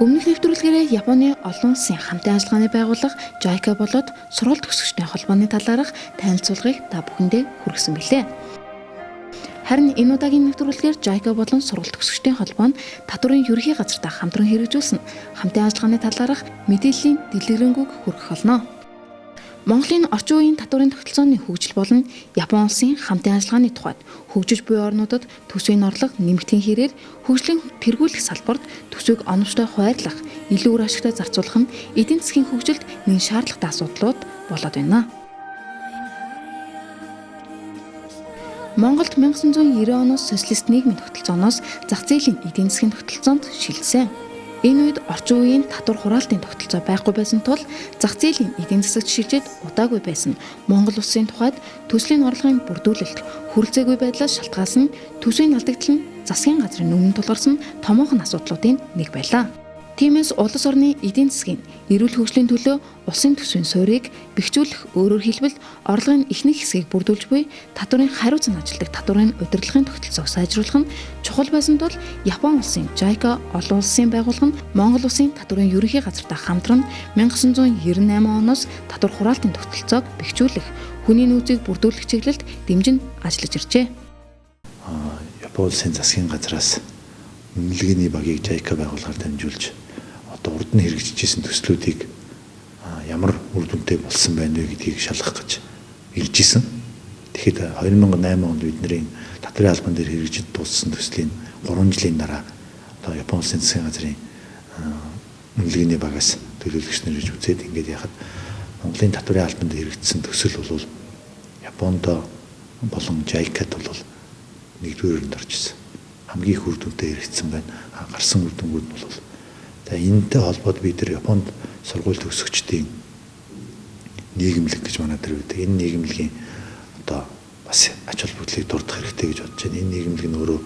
Өмнөх нэвтрүүлгээрээ Японы олон улсын хамтын ажиллагааны байгууллага JICA болоод сургууль төгсөгчдийн холбооны талаарх танилцуулгыг та бүхэндээ хүргэсэн билээ. Харин энэ удаагийн нэвтрүүлгээр JICA болон сургууль төгсөгчдийн холбоо нь татварын ерөнхий газартаа хамтран хэрэгжүүлсэн хамтын ажиллагааны талаарх мэдээллийн дэлгэрэнгүй хүргэх болно. Монголын орчин үеийн татварын тогтолцооны хөгжил болон Япон улсын хамтын ажиллагааны тухайд хөгжиж буй орнуудад төсвийн орлого нэмэгдхийн хэрээр хөгжлийн тэргүүлэх салбарт төсвийг оновчтой хуваарлах, илүү үр ашигтай зарцуулах нь эдийн засгийн хөгжилд нэн шаардлагатай асуудлууд болоод байна. Монголд 1990 оноос социалист нийгмийн тогтолцооноос зах зээлийн эдийн засгийн тогтолцоонд шилжсэн. Энэ үед орчин үеийн татвар хураалтын тогтолцоо байхгүй байсан тул зах зээлийн эдийн засагт шилжээд удаагүй байсан Монгол улсын тухайд төслийн орлогын бүрдүүлэлт хүрэлцээгүй байдлаас шалтгаалсан төсвийн алдагдал нь засгийн газрын өмнө тулгарсан томоохон асуудлуудын нэг байлаа. Тиймээс улс орны эдийн засгийн эрүүл хөгжлийн төлөө улсын төсвийн суурийг бэхжүүлэх, өөрөөр хэлбэл орлогын ихэнх хэсгийг бүрдүүлж буй татварын хариуцан ажилтг татварын удирдлагын тогтолцоог сайжруулах нь чухал байсан тул Япон улсын JICA олон улсын байгууллага нь Монгол улсын татварын ерөнхий газартаа хамтран 1998 оноос татвар хураалтын тогтолцоог бэхжүүлэх, хүний нөөцийг бүрдүүлэх чиглэлд дэмжин ажиллаж иржээ. Япон улсын засгийн газраас үнэлгээний багийг JICA байгууллагаар дамжуулж одоо урд нь хэрэгжижсэн төслүүдийг ямар үр дүнтэй болсон байна вэ гэдгийг шалгах гэж ирж исэн. Тэгэхэд 2008 онд бидний татварын албан дээр хэрэгжиж дууссан төслийн 3 жилийн дараа одоо Япон улсын засгийн газрын үнэлгээний багаас төлөөлөгч нар ирж үзээд ингээд яхад Монголын татварын албан дээр хэрэгжсэн төсөл бол Японд болон JICA-д бол нэгдүгээрөнд орж исэн. Хамгийн их үр дүнтэй хэрэгжсэн байна. Гарсан үр дүнгууд нь бол энэтэй холбоод бид нар Японд сургууль төгсөгчдийн нийгэмлэг гэж манай дээр үүдэг. Энэ нийгэмлэгийн одоо бас ач холбогдлыг дурдах хэрэгтэй гэж бодож байна. Энэ нийгэмлэг нь өөрөө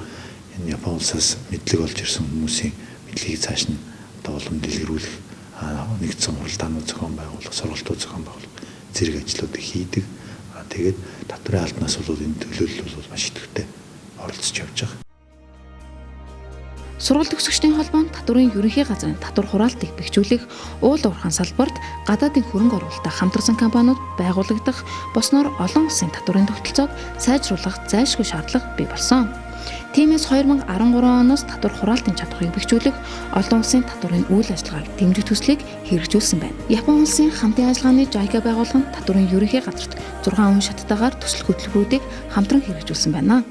энэ Япон улсаас мэдлэг олж ирсэн хүмүүсийн мэдлэгийг цааш нь одоо улам дэлгэрүүлэх нэгдсэн хуралдаанууд зохион байгуулах, сургалтууд зохион байгуулах зэрэг ажлуудыг хийдэг. Тэгээд татварын албанаас бол энэ төлөөлөл бол маш идэвхтэй оролцож явж байгаа. Сургууль төгсөгчдийн холбоо нь татварын ерөнхий газрын татвар хураалтыг бэхжүүлэх, уул уурхайн салбарт гадаадын хөрөнгө оруулалтад хамтарсан компаниуд байгуулагдах, босноор олон улсын татварын тогтолцоог сайжруулах зайлшгүй шаардлага бий болсон. Тиймээс 2013 оноос татвар хураалтын чадварыг бэхжүүлэх, олон улсын татварын үйл ажиллагааг дэмжих төслийг хэрэгжүүлсэн байна. Япон улсын хамтын ажиллагааны JICA байгууллага нь татварын ерөнхий газарт 6 үн шаттайгаар төсөл хөтөлбөрүүдийг хамтран хэрэгжүүлсэн байна.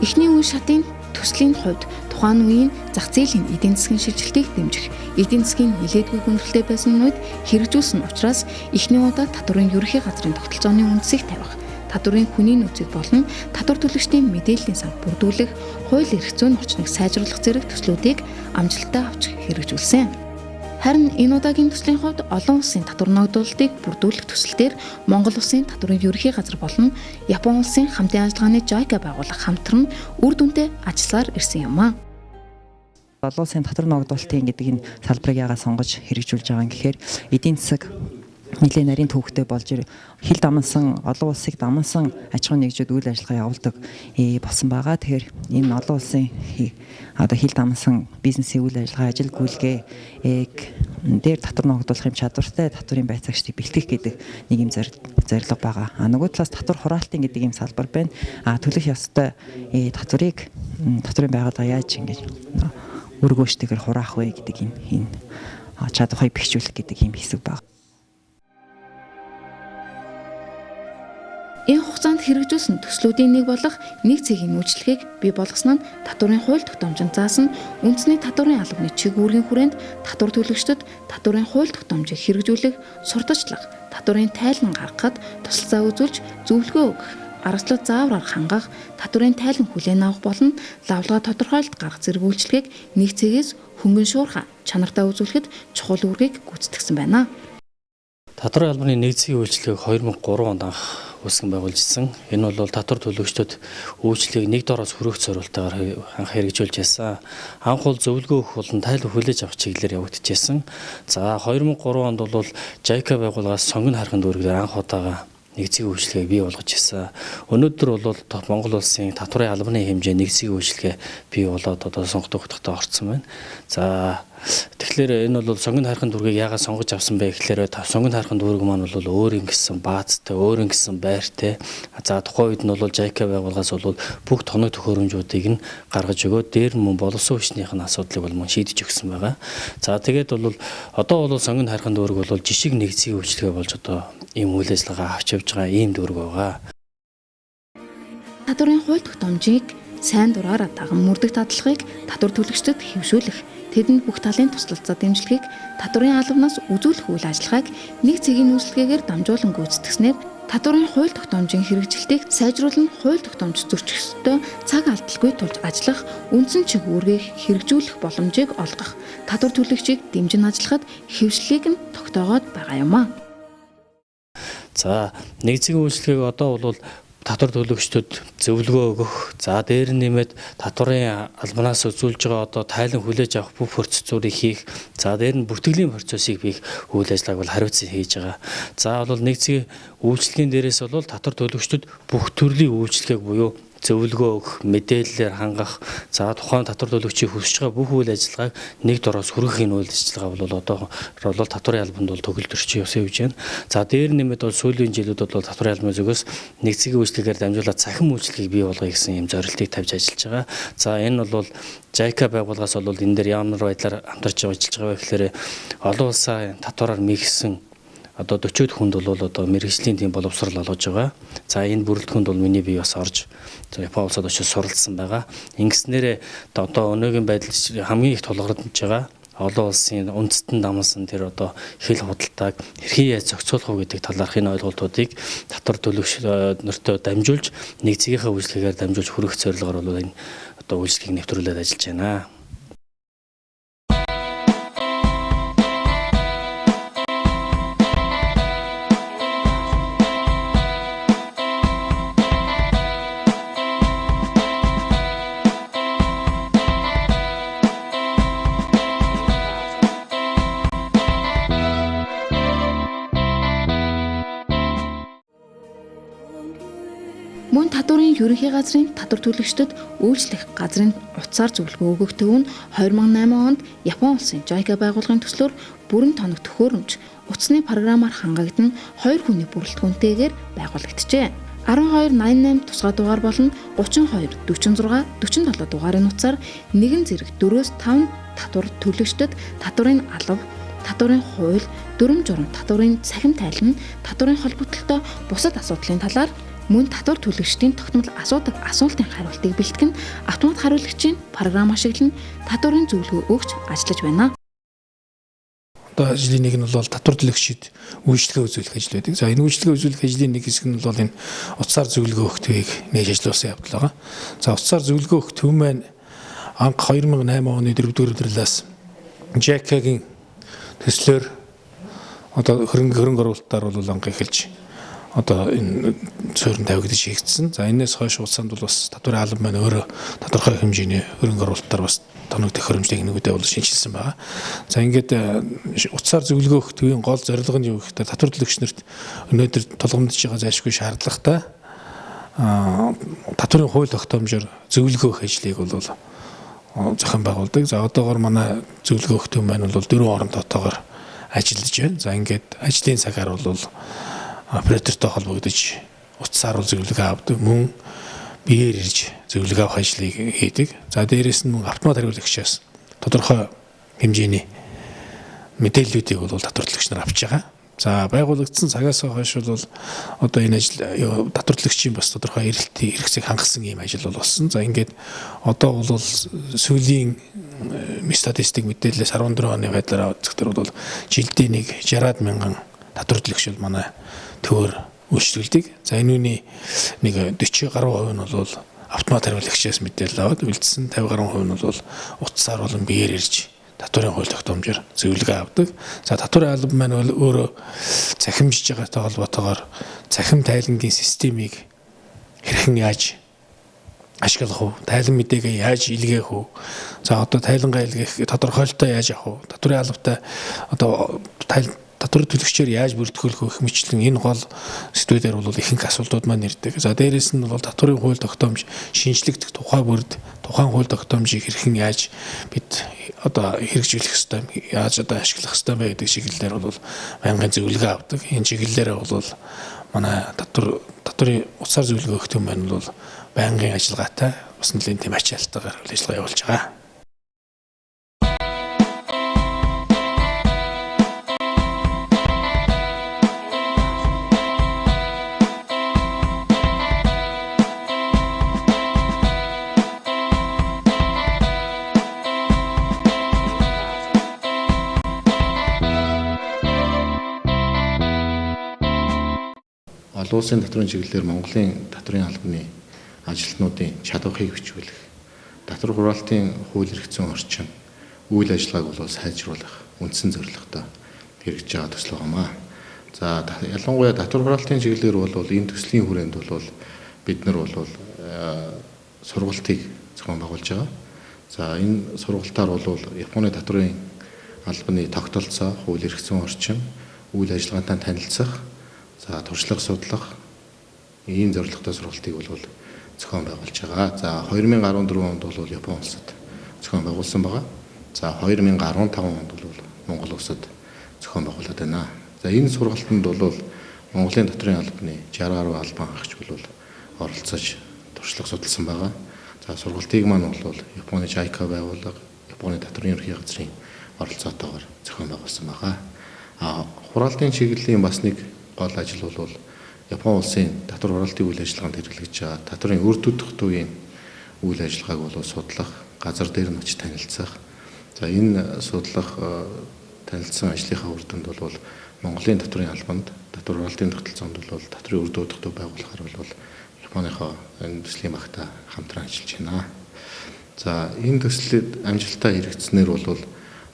Эхний үе шатын төслийн хувьд тухайн үеийн зах зээлийн эдийн засгийн шилжилтийг дэмжих, эдийн засгийн нэлээдгүй хүндрэлтэй байсан үед хэрэгжүүлсэн учраас эхний удаа татварын ерөнхий газрын тогтолцооны үндсийг тавих, татварын хүний нөөцийг болон татвар төлөгчдийн мэдээллийн сан бүрдүүлэх, хууль эрх зүйн орчныг сайжруулах зэрэг төслүүдийг амжилттай авч хэрэгжүүлсэн. Харин энэ удаагийн төслийн хувьд олон улсын татвар ногдуулалтыг бүрдүүлэх төсөлтөөр Монгол улсын татварын ерөнхий газар болон Япон улсын хамтын ажиллагааны JICA байгууллага хамтран үр дүнтэй ажилласаар ирсэн юм а. Олон улсын татвар ногдуулалтын гэдэг энэ салбарыг яагаад сонгож хэрэгжүүлж байгаа юм гэхээр эдийн засаг нэлээд нарийн төвхтэй болж хил дамнсан олон улсыг дамнсан аж ахуйн нэгжүүд үйл ажиллагаа явуулдаг болсон байгаа. Тэгэхээр энэ олон улсын одоо хил дамнсан бизнесийн үйл ажиллагаа ажил гүйлгээ дээр татвар ногдуулах юм чадвартай татварын байцаагчдыг бэлтгэх гэдэг нэг юм зорилго байгаа. Нөгөө талаас татвар хураалтын гэдэг юм салбар байна. Төлөх ёстой татварын байгууллага яаж ингэж өргөөжтэйгээр хураах вэ гэдэг энэ чадварыг бэхжүүлэх гэдэг юм хэсэг байна. Энэ хугацаанд хэрэгжүүлсэн төслүүдийн нэг болох нэг цэгийн үйлчлэгийг бий болгосон нь татварын хууль тогтоомжинд заасан үндэсний татварын албаны чиг үүргийн хүрээнд татвар төлөгчдөд татварын хууль тогтоомжийг хэрэгжүүлэх, сурталчлах, татварын тайлан гаргахад тусалцаа үзүүлж зөвлөгөө өгөх, аргачлал заавар хангах, татварын тайлан хүлээн авах болон лавлага тодорхойлолт гаргах зэрэг үйлчлэгийг нэг цэгээс хөнгөн шуурхай чанартай үзүүлэхэд чухал үүргийг гүйцэтгэсэн байна. Татварын албаны нэг цэгийн үйлчлэгийг 2003 онд анх үүсгэн байгуулжсэн. Энэ бол татвар төлөгчдөд үйлчлэгийг нэг дороос хүргэх зорилтоор анх хэрэгжүүлж байсан. Анх бол зөвлөгөө өгөх болон тайлбар хүлээж авах чиглэлээр явагдчихсан. За 2003 онд бол JICA байгууллагаас сонгон харахын дүүргээр анх удаага нэгцгийн үйлчлэгийг бий болгож ирсэн. Өнөөдөр бол Монгол улсын татварын албаны хэмжээ нэгцгийн үйлчлэгээ бий болоод одоо сонгогдох хөтөлбөрт орсон байна. За тэгэхээр энэ бол сонгон харахын дүүргийг яагаад сонгож авсан бэ гэхээр сонгон харахын дүүрэг маань бол өөр ингэсэн баазтай, өөр ингэсэн байртай. За тухайн үед нь бол JICA байгууллагаас бол бүх тоног төхөөрөмжүүдийг нь гаргаж өгөөд дээр мөн боловсон хүчнийх нь асуудлыг бол мөн шийдэж өгсөн байгаа. За тэгээд бол одоо бол сонгон харахын дүүрэг бол жишг нэгцгийн үйлчлэгээ болж одоо ийм үйл ажиллагаа авч явж байгаа ийм дүүрэг байгаа. Татварын хууль тогтоомжийг сайн дураараа даган мөрдөх дадлахыг татвар төлөгчдөд хэвшүүлэх, тэдэнд бүх талын туслалцаа дэмжлэгийг, татварын албанаас үзүүлэх үйл ажиллагааг нэг цэгийн үйлчлэгээр дамжуулан гүйцэтгэснээр татварын хууль тогтоомжийн хэрэгжилтийг сайжруулан хууль тогтоомж зөрчигчдөө цаг алдалгүй тулж ажиллах, үндсэн чиг үүргийг хэрэгжүүлэх боломжийг олгох, татвар төлөгчийг дэмжин ажиллахад хэвшлийг нь тогтоогоод байгаа юм а. За нэгцгийн үйлчлэгийг одоо бол татвар төлөгчдөд зөвлөгөө өгөх, за дээр нь нэмээд татварын албанаас үзүүлж байгаа одоо тайлан хүлээж авах бүх процедурыг хийх, за дээр нь бүртгэлийн процессыг биэх үйл ажиллагааг бол хариуцсан хийж байгаа. За бол нэгцгийн үйлчлэгийн дээрээс бол татвар төлөгчдөд бүх төрлийн үйлчлэгийг буюу зөвлөгөө өгөх, мэдээллээр хангах, за тухайн татвар төлөгчийн хүсэж байгаа бүх үйл ажиллагааг нэг дороос хүргэх энэ үйл ажиллагаа бол одоо бол татварын албанд бол төгөлдрч явсан гэж байна. За дээр нэмээд бол сүүлийн жилүүдэд бол татварын албаны зүгээс нэгцгийн үйлчлэгээр дамжуулаад цахим үйлчлэгийг бий болгоё гэсэн юм зорилтыг тавьж ажиллаж байгаа. За энэ бол JICA байгууллагаас бол энэ дээр ямар байдлаар хамтарч ажиллаж байгаа вэ гэхээр олон улсын татвараар мэгсэн одоо 40-од хүнд бол одоо мэргэжлийн тийм боловсрал олгож байгаа. За энэ бүрэлдэхүүнд бол миний бие бас орж Япон улсад очиж суралцсан байгаа. Ингэснээрээ одоо өнөөгийн байдал хамгийн их тулгардж байгаа олон улсын үндэстэн дамсан тэр одоо хэл худалдааг хэрхэн яаж зохицуулах вэ гэдэг талаарх энэ ойлголтуудыг татвар төлөгч нөртөө дамжуулж нэгцгийнхаа үйлчлэгээр дамжуулж хүргэх зорилгоор бол энэ одоо үйлчлэгийг нэвтрүүлээд ажиллаж байна. Мөн татварын ерөнхий газрын татвар төлөгчдөд үйлчлэх газрын утсаар зөвлөгөө өгөх төв нь 2008 онд Япон улсын JICA байгууллагын төслөөр бүрэн тоног төхөөрөмж утасны програмаар хангагдсан 2 хүний бүрэлдэхүүнтэйгээр байгуулагджээ. 1288 тусгай дугаар болон 32 46 47 дугаарын утсаар нэгэн зэрэг 4-5 татвар төлөгчдөд татварын алба, татварын хууль, дүрм журам, татварын цахим тайлан, татварын холбогдлолтой бусад асуудлын талаар мөн татвар төлөгчдийн тогтмол асуудаг асуултын хариултыг бэлтгэн автомат хариулагчийн програм ашиглан татварын зөвлөгөө өгч ажиллаж байна. Одоо ажлын нэг нь бол татвар төлөгчид үйлчлэгээ үзүүлэх ажил байдаг. За энэ үйлчлэгээ үзүүлэх ажлын нэг хэсэг нь бол энэ утсаар зөвлөгөө өгөх төвийг нээж ажиллуулсан явдал байгаа. За утсаар зөвлөгөө өгөх төв маань анх 2008 оны 4-р өдрөөс JICA-гийн төслөөр одоо хөрөнгө оруулалтаар бол анх эхэлж одоо энэ суурин тавигдаж хийгдсэн. За энэс хойш улсанд бол бас татварын алба маань өөрөө тодорхой хэмжээний хөрөнгө оруулалтаар бас тоног төхөөрөмжтэй нэгнүүдээ бол шинжилсэн байгаа. За ингээд утсаар зөвлөгөө өгөх төвийн гол зорилго нь юу гэхээр татвар төлөгчнөрт өнөөдөр тулгамдж байгаа зайлшгүй шаардлагатай татварын хууль тогтоомжоор зөвлөгөө өгөх ажлыг бол зохион байгуулдаг. За одоогоор манай зөвлөгөө өгөх төв маань бол 4 орон дотоогоор ажиллаж байна. За ингээд ажлын цагаар бол оператортой холбогдож утсаар зөвлөгөө авдаг, мөн биеэр ирж зөвлөгөө авах ажлыг хийдэг. За дээрээс нь мөн автомат хариулагчаас тодорхой хэмжээний мэдээллүүдийг бол татвар төлөгч нар авч байгаа. За байгуулагдсан цагаас хойш бол одоо энэ ажил татвар төлөгчийн бас тодорхой эрхцийг хангасан ийм ажил бол болсон. За ингээд одоо бол сүүлийн статистик мэдээлэлээс 14 оны байдлаар үзэхдээ бол жилдээ нэг 60-аад мянган татвар төлөгч бол манай төвөөр үйлчлүүлдэг. За энэ үний нэг 40 гаруй хувь нь бол автомат хариулагчаас мэдээлэл аваад үлдсэн 50 гаруй хувь нь бол утсаар болон биеэр ирж татварын хууль тогтоомжоор зөвлөгөө авдаг. За татварын албан маань өөрөө цахимжиж байгаатай холбоотойгоор цахим тайлангийн системийг хэрхэн яаж ашиглах вэ? Тайлан мэдээгээ яаж илгээх вэ? За одоо тайлангаа илгээх тодорхойлолтоо яаж авах вэ? Татварын албатай одоо татвар төлөгчөөр яаж бүртгүүлэх вэ гэх мэтлэн энэ гол сэдвүүдээр бол ихэнх асуултууд маань ирдэг. За дээрэс нь бол татварын хууль тогтоомж шинжлэгдэх тухай бүрд тухайн хууль тогтоомжийг хэрхэн яаж бид одоо хэрэгжүүлэх ёстой, яаж одоо ашиглах ёстой вэ гэдэг чиглэлээр бол байнгын зөвлөгөө авдаг. Энэ чиглэлээр бол манай татварын утсаар зөвлөгөө өгөх юм байна бол байнгын ажиллагаатай бас нэлийн тэм ачаалтайгаар үйл ажиллагаа явуулж байгаа. Олон улсын татварын чиглэлээр Монголын татварын албаны ажилтнуудын чадварыг бичүүлэх, татвар хураалтын хууль эрх зүйн орчин, үйл ажиллагааг бол сайжруулах үндсэн зорилготой хэрэгжиж байгаа төсөл байнамаа. За ялангуяа татвар хураалтын чиглэлээр бол энэ төслийн хүрээнд бол бид нар бол сургалтыг зохион байгуулж байгаа. За энэ сургалтаар бол Японы татварын албаны тогтолцоо, хууль эрх зүйн орчин, үйл ажиллагаатай танилцах, за туршлага судлах ийм зорилготой сургалтыг бол зохион байгуулж байгаа. За 2014 онд бол Япон улсад зохион байгуулсан байгаа. За 2015 онд бол Монгол улсад зохион байгуулад байна. За энэ сургалтанд бол Монголын татварын албаны 60 гаруй албан хаагч бол оролцож туршлага судалсан байгаа. За сургалтыг маань бол Японы JICA байгууллага, Японы татварын ерөнхий газрын оролцоотойгоор зохион байгуулсан байгаа. Хураалтын чиглэлийн бас нэг гол ажил бол Япон улсын татвар хураалтын үйл ажиллагаанд хэрэглэж байгаа татварын үр дүндх төвийн үйл ажиллагааг бол судлах, газар дээр нь очиж танилцах. За энэ судлах танилцсан ажлынхаа үр дүнд бол Монголын татварын албанд, татвар хураалтын тогтолцоонд бол татварын үр дүндх төв байгуулахаар бол Японыхоо энэ төслийн багтаа хамтран ажиллаж байна. За энэ төслөд амжилттай хэрэгжснээр бол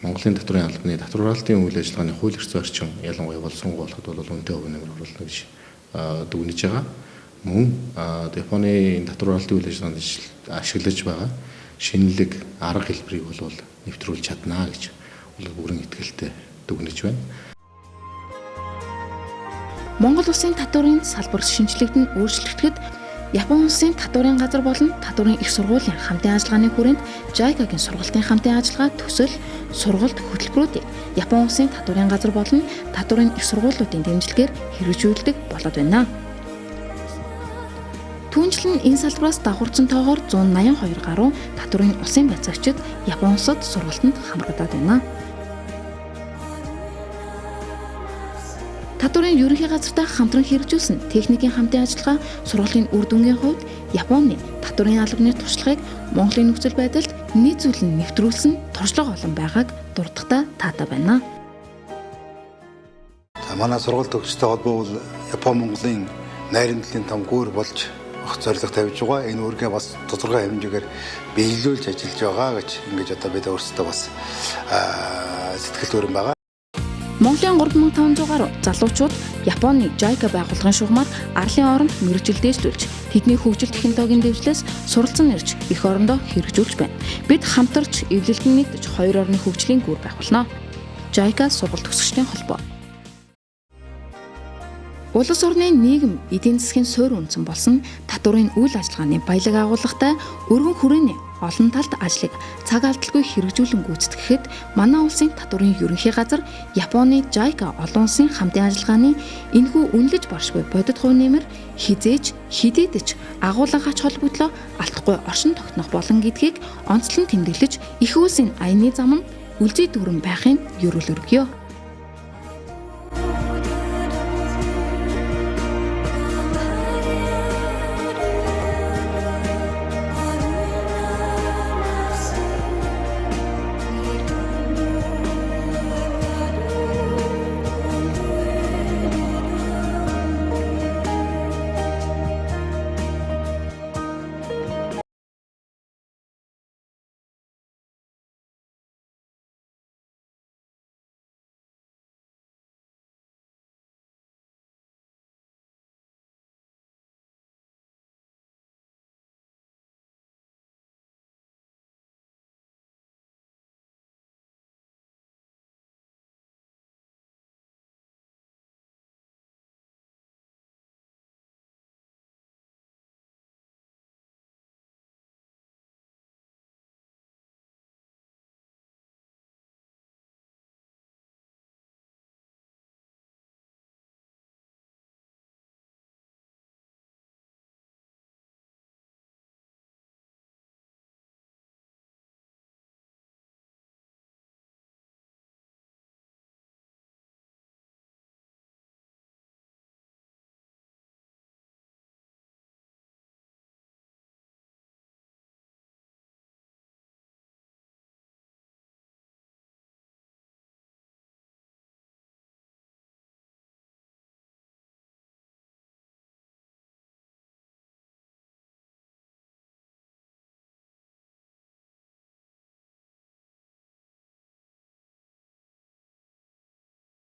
Монголын татварын албаны татвар хураалтын үйл ажиллагааны хууль эрх зүйн орчин ялангуяа болсонгүй болоход бол үнэтэй өв нэмэр оруулна гэж дүгнэж байгаа. Мөн Японы татвар хураалтын үйл ажиллагаанд ашиглаж байгаа шинэлэг арга хэлбэрийг бол нэвтрүүлж чадна гэж бүрэн итгэлтэй дүгнэж байна. Монгол улсын татварын салбар шинжлэгдэн өөрчлөгдөд Япон улсын татварын газар болон татварын их сургуулийн хамтын ажиллагааны хүрээнд JICA-гийн сургалтын хамтын ажиллагаа төсөл, сургалт хөтөлбөрүүдийг Япон улсын татварын газар болон татварын их сургуулиудын дэмжлэгээр хэрэгжүүлдэг болоод байна. Түүнчлэн энэ салбараас дагуурсан тоогоор 182 гаруй татварын улсын байцаагчид Япон улсад сургалтанд хамрагдаад байна. Татварын ерөнхий газартай хамтран хэрэгжүүлсэн техникийн хамтын ажиллагаа сургалтын үр дүнгийн хувьд Японы татварын албаны туршлагыг Монголын нөхцөл байдалд нийцүүлэн нэвтрүүлсэн туршлага олон байгааг дурдахтай таатай байна. Манай сургалт төгсөлтэй холбоо бол Япон Монголын найрамдлын том гүүр болж авах зорилго тавьж байгаа. Энэ үүргээ бас тодорхой хэмжээгээр биелүүлж ажиллаж байгаа гэж ингэж одоо бид өөрсдөө бас сэтгэл төрөн байгаа. Монголын 3500 гаруй залуучууд Японы JICA байгууллагын шугамар арлын оронд мэргэжил дээшлүүлж, тэдний хөгжил технологийн дэвшлээс суралцсан ирж эх орондоо хэрэгжүүлж байна. Бид хамтарч эвлэлдэн нэгдэж хоёр орны хөгжлийн гүр байгуулнаа. JICA сургалт төгсөгчдийн холбоо. Улс орны нийгэм эдийн засгийн суурь үндэс болсон татварын үйл ажиллагааны баялаг агуулгатай өргөн хүрээний олон талт ажлыг цаг алдалгүй хэрэгжүүлэн гүйцэтгэхэд манай улсын татварын ерөнхий газар Японы JICA олон улсын хамтын ажиллагааны энэхүү үнэлж баршгүй бодит хувь нэмэр хизээж хидийдэж агуулга ач холбогдлоо алдахгүй оршин тогтнох болон гэдгийг онцлон тэмдэглэж их улсын аяны зам нь үлзий дүүрэн байхын ерөөл өргөё.